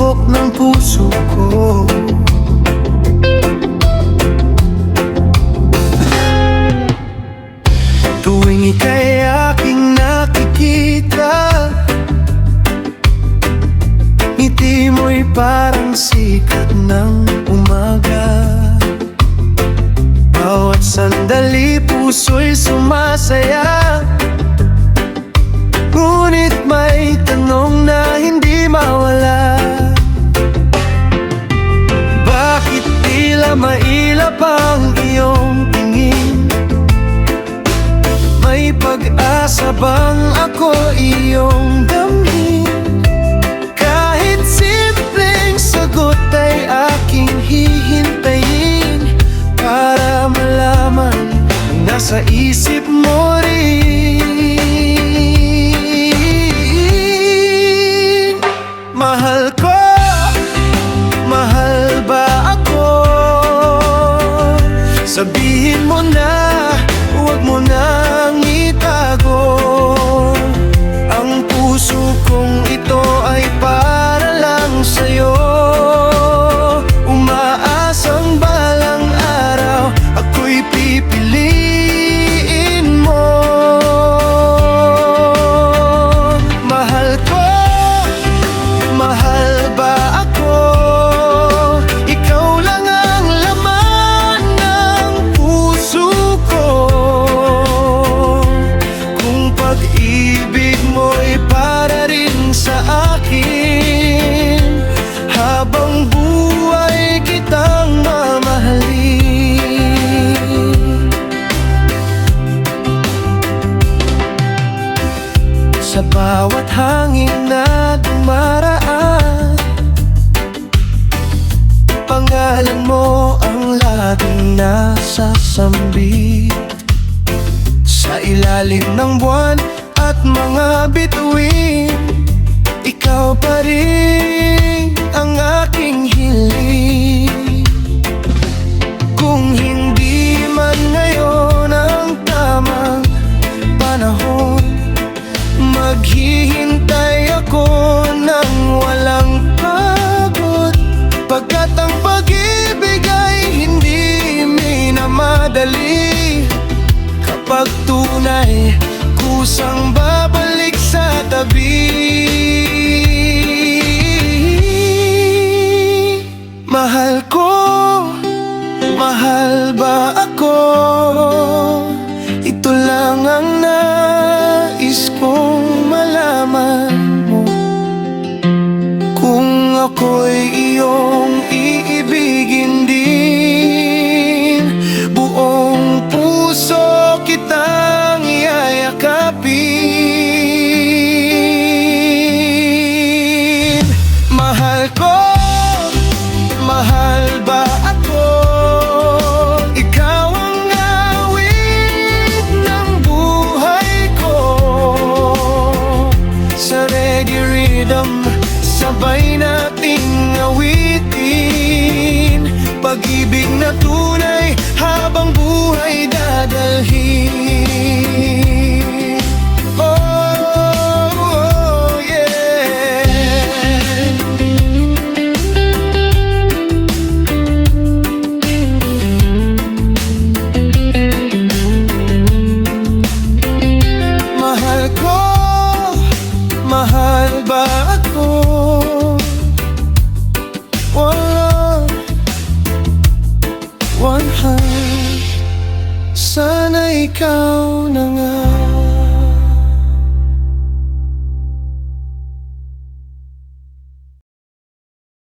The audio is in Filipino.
tibok ng puso ko. Tuwing ika'y aking nakikita, ngiti mo'y parang sikat ng umaga. Bawat sandali puso'y sumasaya, ngunit may tanong na hindi mawala. Bakit tila mailap ang iyong tingin? May pag-asa bang ako iyong damhin? Kahit simpleng sagot ay aking hihintayin, para malaman nasa isip mo rin. Mahal ko, mahal ba ako? Sabihin mo na, huwag mo nang itago. Ang puso kong ito ay para lang sa'yo. Umaasang balang araw ako'y pipiliin mo. Mahal ko, mahal ba ako? Ikaw lang ang laman ng puso ko. Kung pag-ibig mo'y para rin sa akin, habang buhay kitang mamahalin. Sa bawat hangin na dumaraan, pangalan mo ang laging nasasambit. Sa ilalim ng buwan at mga bituin, ikaw pa rin ang aking hiling. Kung hindi man ngayon ang tamang panahon, maghihintay ako ng walang pagod. Pagkat ang pag-ibig ay hindi minamadali. Kapag tunay, kusang babalik sa tabi. Mahal ko, mahal ba ako? Ito lang ang nais kong malaman mo. Kung ako'y iyong iibigin din, buong puso kitang iyayakapin. Mahal ko, mahal ba ako? Ikaw ang awit ng buhay ko. Sa reggae rhythm, sabay nating awitin. Pag-ibig na tunay, habang buhay dadalhin. Oh, oh, yeah. Mahal ko, mahal ba ako? One love, one heart, sana ikaw na nga.